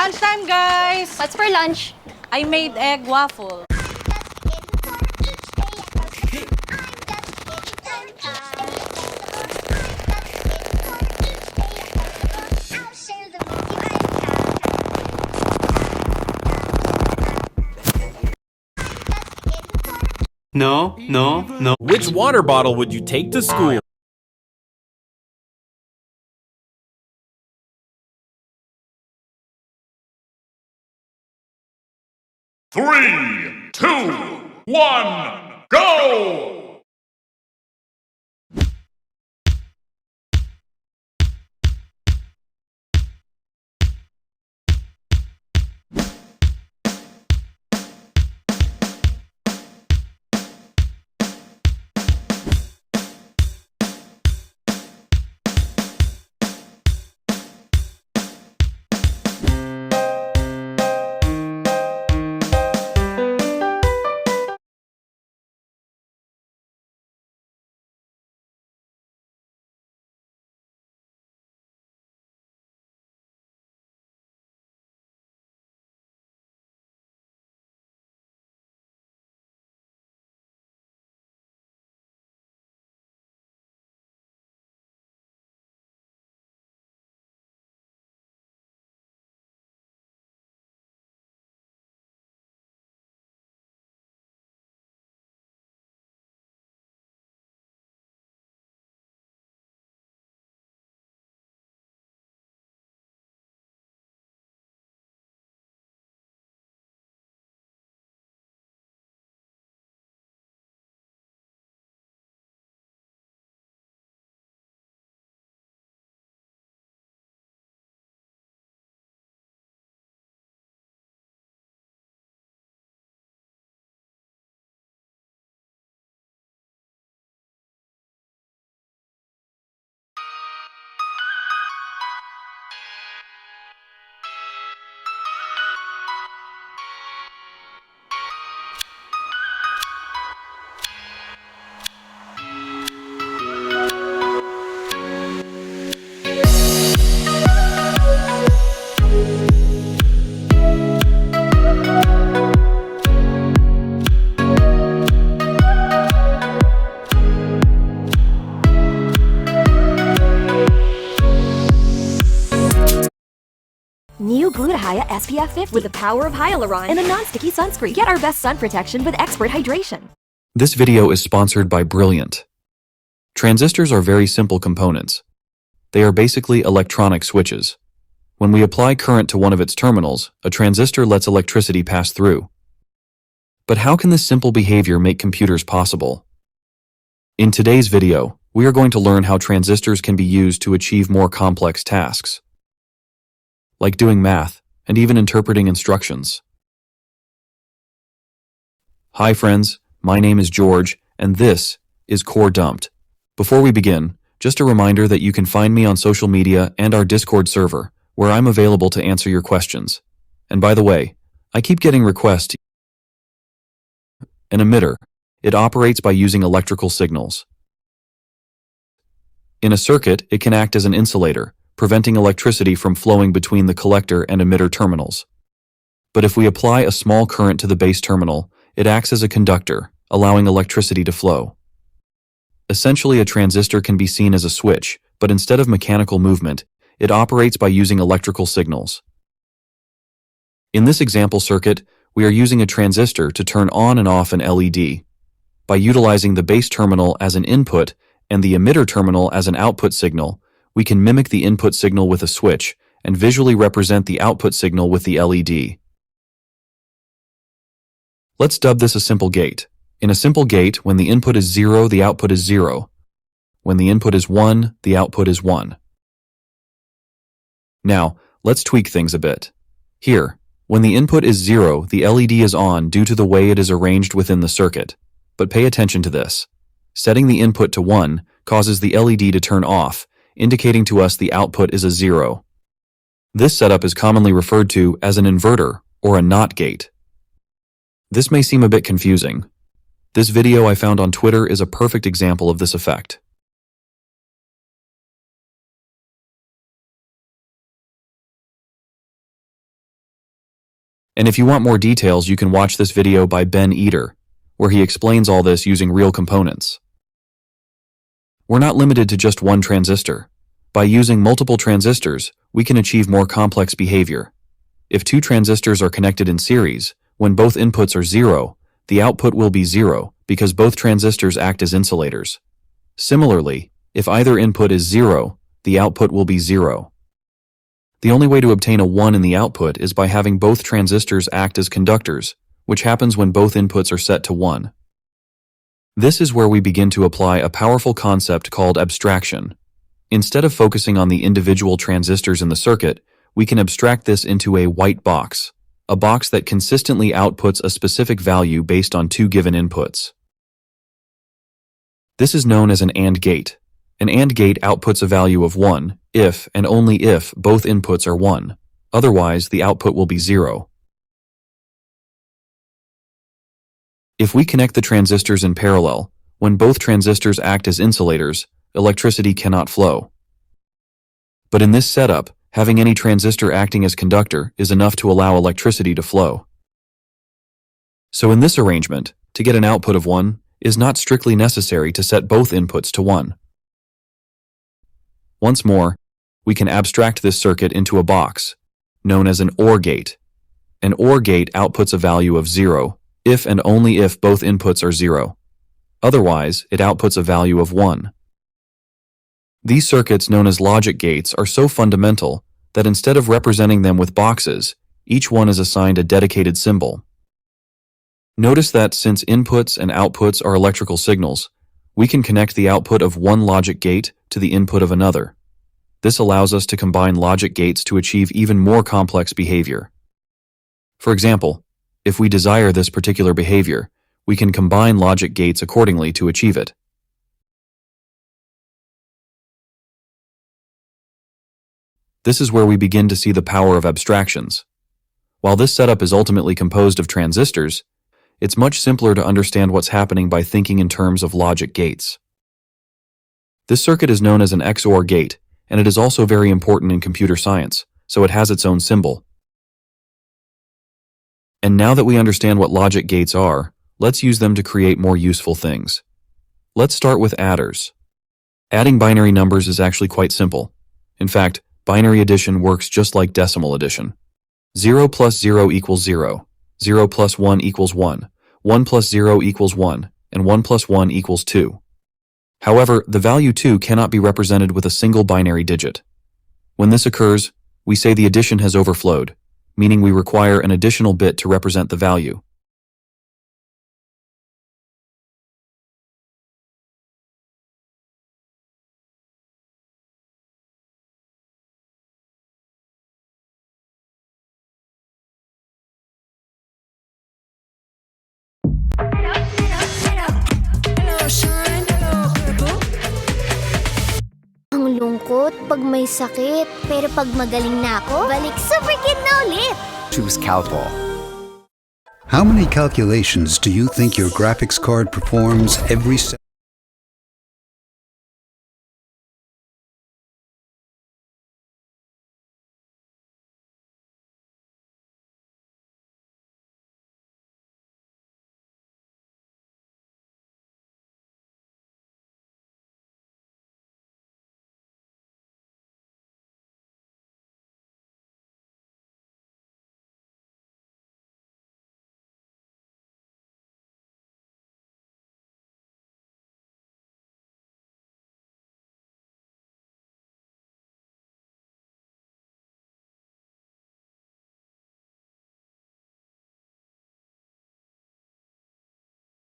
Lunchtime, guys! What's for lunch? I made egg waffle. No. Which water bottle would you take to school? Three, two, one, go! New Glutathione SPF 50 with the power of hyaluron and a non-sticky sunscreen. Get our best sun protection with expert hydration. This video is sponsored by Brilliant. Transistors are very simple components. They are basically electronic switches. When we apply current to one of its terminals, a transistor lets electricity pass through. But how can this simple behavior make computers possible? In today's video, we are going to learn how transistors can be used to achieve more complex tasks, like doing math, and even interpreting instructions. Hi friends, my name is George, and this is Core Dumped. Before we begin, just a reminder that you can find me on social media and our Discord server, where I'm available to answer your questions. And by the way, I keep getting requests. An emitter. It operates by using electrical signals. In a circuit, it can act as an insulator, preventing electricity from flowing between the collector and emitter terminals. But if we apply a small current to the base terminal, it acts as a conductor, allowing electricity to flow. Essentially, a transistor can be seen as a switch, but instead of mechanical movement, it operates by using electrical signals. In this example circuit, we are using a transistor to turn on and off an LED. By utilizing the base terminal as an input and the emitter terminal as an output signal, we can mimic the input signal with a switch and visually represent the output signal with the LED. Let's dub this a simple gate. In a simple gate, when the input is 0, the output is 0. When the input is 1, the output is 1. Now, let's tweak things a bit. Here, when the input is 0, the LED is on due to the way it is arranged within the circuit. But pay attention to this. Setting the input to 1 causes the LED to turn off, indicating to us the output is a 0. This setup is commonly referred to as an inverter or a NOT gate. This may seem a bit confusing. This video I found on Twitter is a perfect example of this effect. And if you want more details, you can watch this video by Ben Eater, where he explains all this using real components. We're not limited to just one transistor. By using multiple transistors, we can achieve more complex behavior. If two transistors are connected in series, when both inputs are 0, the output will be 0 because both transistors act as insulators. Similarly, if either input is 0, the output will be 0. The only way to obtain a 1 in the output is by having both transistors act as conductors, which happens when both inputs are set to 1. This is where we begin to apply a powerful concept called abstraction. Instead of focusing on the individual transistors in the circuit, we can abstract this into a white box, a box that consistently outputs a specific value based on two given inputs. This is known as an AND gate. An AND gate outputs a value of 1 if and only if both inputs are 1. Otherwise, the output will be 0. If we connect the transistors in parallel, when both transistors act as insulators, electricity cannot flow. But in this setup, having any transistor acting as conductor is enough to allow electricity to flow. So in this arrangement, to get an output of 1, is not strictly necessary to set both inputs to 1. Once more, we can abstract this circuit into a box, known as an OR gate. An OR gate outputs a value of 0, if and only if both inputs are 0. Otherwise, it outputs a value of 1. These circuits, known as logic gates, are so fundamental that instead of representing them with boxes, each one is assigned a dedicated symbol. Notice that since inputs and outputs are electrical signals, we can connect the output of one logic gate to the input of another. This allows us to combine logic gates to achieve even more complex behavior. For example, if we desire this particular behavior, we can combine logic gates accordingly to achieve it. This is where we begin to see the power of abstractions. While this setup is ultimately composed of transistors, it's much simpler to understand what's happening by thinking in terms of logic gates. This circuit is known as an XOR gate, and it is also very important in computer science, so it has its own symbol. And now that we understand what logic gates are, let's use them to create more useful things. Let's start with adders. Adding binary numbers is actually quite simple. In fact, binary addition works just like decimal addition. 0 plus 0 equals 0, 0 plus 1 equals 1, 1 plus 0 equals 1, and 1 plus 1 equals 2. However, the value 2 cannot be represented with a single binary digit. When this occurs, we say the addition has overflowed, meaning we require an additional bit to represent the value. Ang lungkot pag may sakit, pero pag magaling na ako, balik super kid na ulit! Choose Calpol. How many calculations do you think your graphics card performs every second?